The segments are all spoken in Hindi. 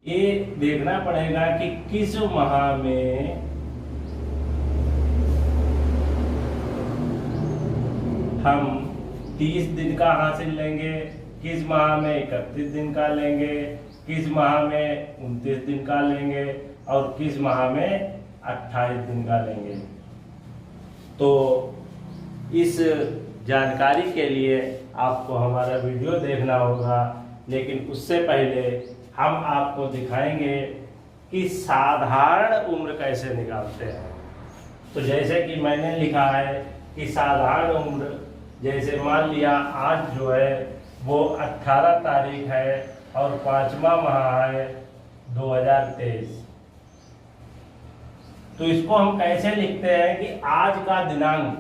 ये देखना पड़ेगा कि किस माह में हम 30 दिन का हासिल लेंगे, किस माह में 31 दिन का लेंगे, किस माह में 29 दिन का लेंगे और किस माह में 28 दिन का लेंगे। तो इस जानकारी के लिए आपको हमारा वीडियो देखना होगा, लेकिन उससे पहले हम आपको दिखाएंगे कि साधारण उम्र कैसे निकालते हैं। तो जैसे कि मैंने लिखा है कि साधारण उम्र, जैसे मान लिया आज जो है वो 18 तारीख है और 5वां माह है 2023। तो इसको हम कैसे लिखते हैं कि आज का दिनांक,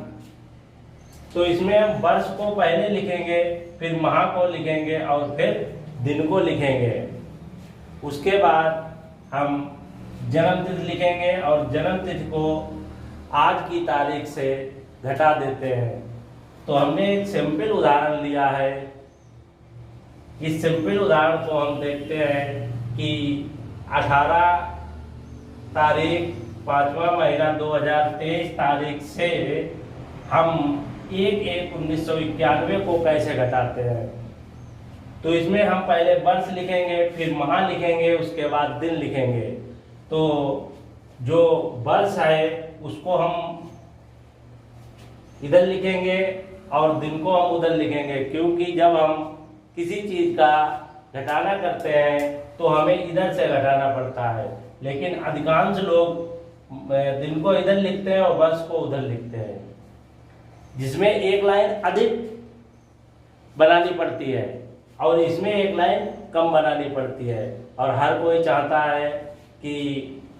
तो इसमें हम वर्ष को पहले लिखेंगे, फिर माह को लिखेंगे और फिर दिन को लिखेंगे। उसके बाद हम जन्म तिथि लिखेंगे और जन्म तिथि को आज की तारीख से घटा देते हैं। तो हमने एक सिंपल उदाहरण लिया है। इस सिंपल उदाहरण को हम देखते हैं कि 18 तारीख 5वां महीना 2023 तारीख से हम 1/1/1991 को कैसे घटाते हैं। तो इसमें हम पहले वर्ष लिखेंगे, फिर माह लिखेंगे, उसके बाद दिन लिखेंगे। तो जो वर्ष है उसको हम इधर लिखेंगे और दिन को हम उधर लिखेंगे, क्योंकि जब हम किसी चीज का घटाना करते हैं तो हमें इधर से घटाना पड़ता है, लेकिन अधिकांश लोग दिन को इधर लिखते हैं और वर्ष को उधर लिखते हैं, जिसमें एक लाइन अधिक बनानी पड़ती है और इसमें एक लाइन कम बनानी पड़ती है। और हर कोई चाहता है कि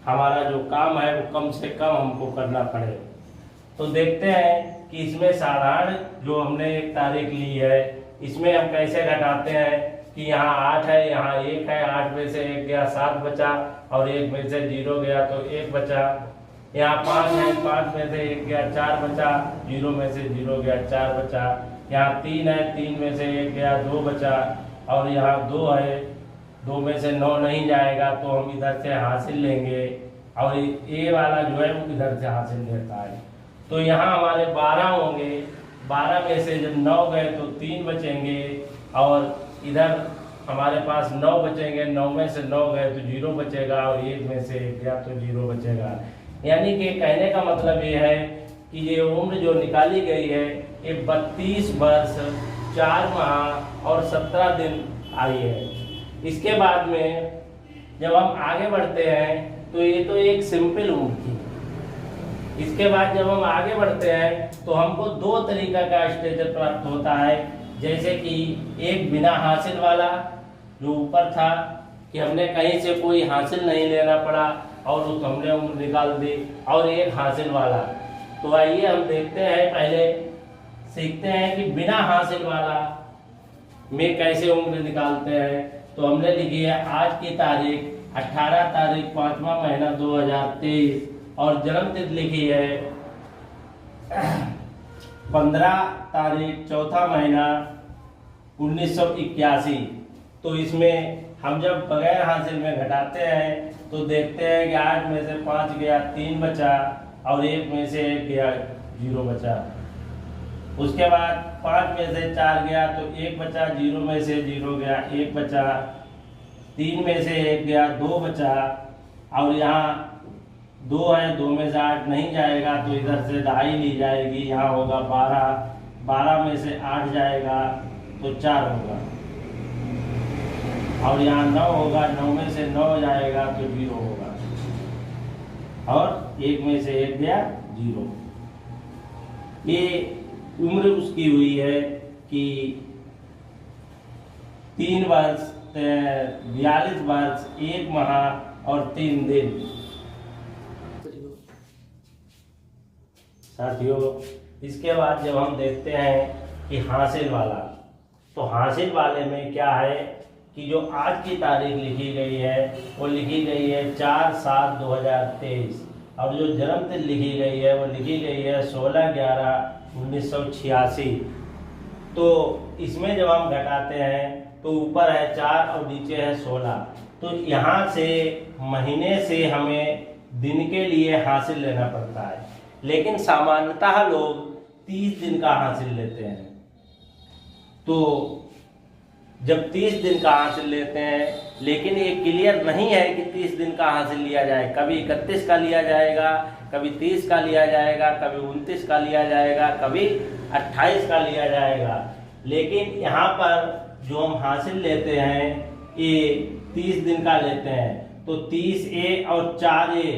हमारा जो काम है वो कम से कम हमको करना पड़े। तो देखते हैं कि इसमें साधारण जो हमने एक तारीख ली है, इसमें हम कैसे घटाते हैं कि यहाँ 8 है, यहाँ 1 है, 8 में से 1 गया 7 बचा और 1 में से 0 गया तो 1 बचा। यहाँ 5 है, 5 में से 1 गया 4 बचा, 0 में से 0 गया 4 बचा। यहाँ 3 है, 3 में से 1 गया 2 बचा और यहाँ 2 है, 2 में से 9 नहीं जाएगा तो हम इधर से हासिल लेंगे और ये वाला जो है वो इधर से हासिल लेता है। तो यहाँ हमारे 12 होंगे, 12 में से जब 9 गए तो 3 बचेंगे और इधर हमारे पास 9 बचेंगे, 9 में से 9 गए तो 0 बचेगा और 1 में से 1 गया तो 0 बचेगा। यानी कि कहने का मतलब ये है कि ये उम्र जो निकाली गई है ये 32 वर्ष 4 माह और 17 दिन आई है। इसके बाद में जब हम आगे बढ़ते हैं तो ये तो एक सिंपल उम्र थी। इसके बाद जब हम आगे बढ़ते हैं तो हमको 2 तरीका का स्टेजर प्राप्त होता है। जैसे कि एक बिना हासिल वाला जो ऊपर था कि हमने कहीं से कोई हासिल नहीं लेना पड़ा और उस हमने उम्र निकाल दी, और एक हासिल वाला। तो आइए हम देखते हैं, पहले सीखते हैं कि बिना हासिल वाला में कैसे उम्र निकालते हैं। तो हमने लिखी है आज की तारीख 18 तारीख 5वां महीना 2023 और जन्म तिथि लिखी है 15 तारीख 4था महीना 1981। तो इसमें हम जब बगैर हासिल में घटाते हैं तो देखते हैं कि 8 में से 5 गया 3 बचा और 1 में से 1 गया 0 बचा। उसके बाद 5 में से 4 गया तो 1 बचा, 0 में से 0 गया 1 बचा, 3 में से 1 गया 2 बचा और यहाँ 2 है, 2 में से 8 नहीं जाएगा तो इधर से 2.5 ली जाएगी, यहाँ होगा 12, 12 में से 8 जाएगा तो 4 होगा और यहाँ 9 होगा, 9 में से 9 जाएगा तो 0 होगा और 1 में से 1 गया 0। ये उम्र उसकी हुई है कि 3 वर्ष 42 वर्ष 1 माह और 3 दिन। साथियों, इसके बाद जब हम देखते हैं कि हासिल वाला, तो हासिल वाले में क्या है कि जो आज की तारीख लिखी गई है वो लिखी गई है 4/7/2023 और जो जन्म तिथि लिखी गई है वो लिखी गई है 16/11/1986। तो इसमें जब हम घटाते हैं तो ऊपर है 4 और नीचे है 16। तो यहाँ से महीने से हमें दिन के लिए हासिल लेना पड़ता है, लेकिन सामान्यतः लोग 30 दिन का हासिल लेते हैं। तो जब 30 दिन का हासिल लेते हैं, लेकिन ये क्लियर नहीं है कि 30 दिन का हासिल लिया जाए, कभी 31 का लिया जाएगा, कभी 30 का लिया जाएगा, कभी 29 का लिया जाएगा, कभी 28 का लिया जाएगा। लेकिन यहाँ पर जो हम हासिल लेते हैं ये 30 दिन का लेते हैं। तो 30A और 4A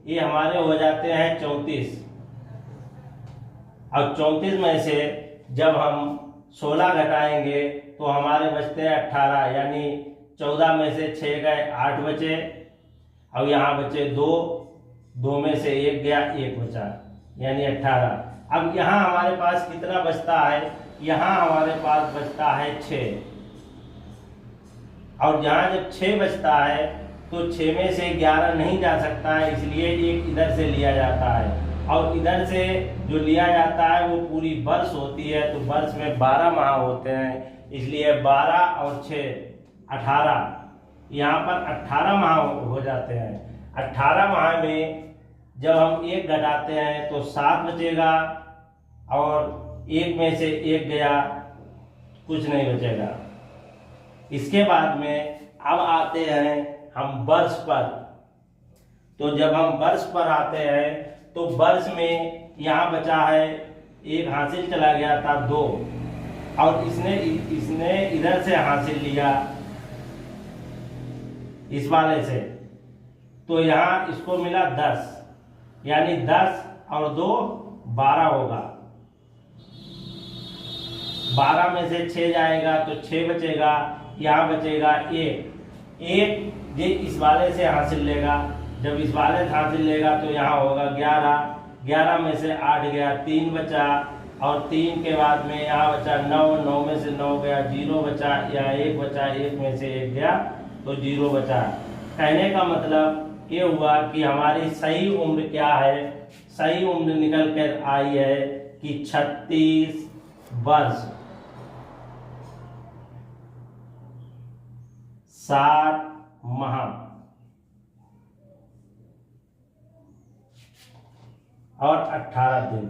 ये हमारे हो जाते हैं 34। और 34 में से जब हम 16 घटाएंगे तो हमारे बचते हैं 18, यानी 14 में से 6 गए 8 बचे, और यहाँ बचे 2 में से 1 गया 1 बचा, यानी 18। अब यहाँ हमारे पास कितना बचता है, यहाँ हमारे पास बचता है 6, और यहाँ जब 6 बचता है तो 6 में से 11 नहीं जा सकता है, इसलिए एक इधर से लिया जाता है, और इधर से जो लिया जाता है वो पूरी वर्ष होती है। तो वर्ष में 12 माह होते हैं, इसलिए 12 और 6 18, यहाँ पर 18 माह हो जाते हैं। 18 माह में जब हम 1 घटाते हैं तो 7 बचेगा, और 1 में से 1 गया, कुछ नहीं बचेगा। इसके बाद में अब आते हैं हम वर्ष पर। तो जब हम वर्ष पर आते हैं तो वर्ष में यहाँ बचा है 1 हासिल चला गया था 2, और इसने इधर से हासिल लिया इस वाले से, तो यहाँ इसको मिला 10, यानी 10 और 2 12 होगा। 12 में से 6 जाएगा तो 6 बचेगा, यहाँ बचेगा 1 ये इस वाले से हासिल लेगा, जब इस वाले से हासिल लेगा तो यहाँ होगा 11 में से 8 गया, 3 बचा, और 3 के बाद में यहाँ बचा 9 में से 9 गया, 0 बचा, या 1 बचा, 1 में से 1 गया तो 0 बचा। कहने का मतलब ये हुआ कि हमारी सही उम्र क्या है, सही उम्र निकल कर आई है कि 36 वर्ष 7 माह और 18 दिन।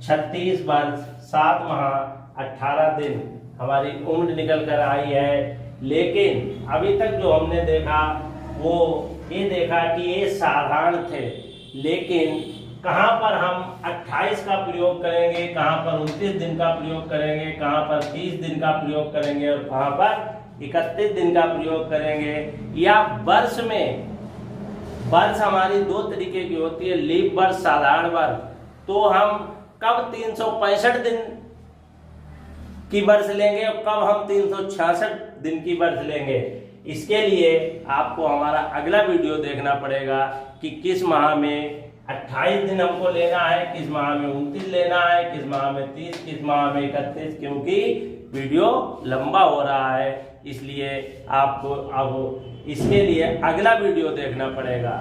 36 वर्ष 7 माह 18 दिन हमारी उम्र निकल कर आई है। लेकिन अभी तक जो हमने देखा वो ये देखा कि ये साधारण थे, लेकिन कहाँ पर हम 28 का प्रयोग करेंगे, कहाँ पर 29 दिन का प्रयोग करेंगे, कहाँ पर 30 दिन का प्रयोग करेंगे, और कहाँ पर 31 दिन का प्रयोग करेंगे। या वर्ष में, वर्ष हमारी 2 तरीके की होती है, लीप वर्ष, साधारण वर्ष। तो हम कब 365 दिन की वर्ष लेंगे और कब हम 366 दिन की वर्ष लेंगे, इसके लिए आपको हमारा अगला वीडियो देखना पड़ेगा कि किस माह में 28 दिन हमको लेना है, किस माह में 29 लेना है, किस माह में 30, किस माह में 31, क्योंकि वीडियो लंबा हो रहा है, इसलिए आपको अब इसके लिए अगला वीडियो देखना पड़ेगा।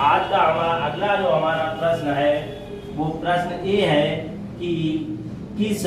आज का हमारा प्रश्न है वो प्रश्न ये है कि किस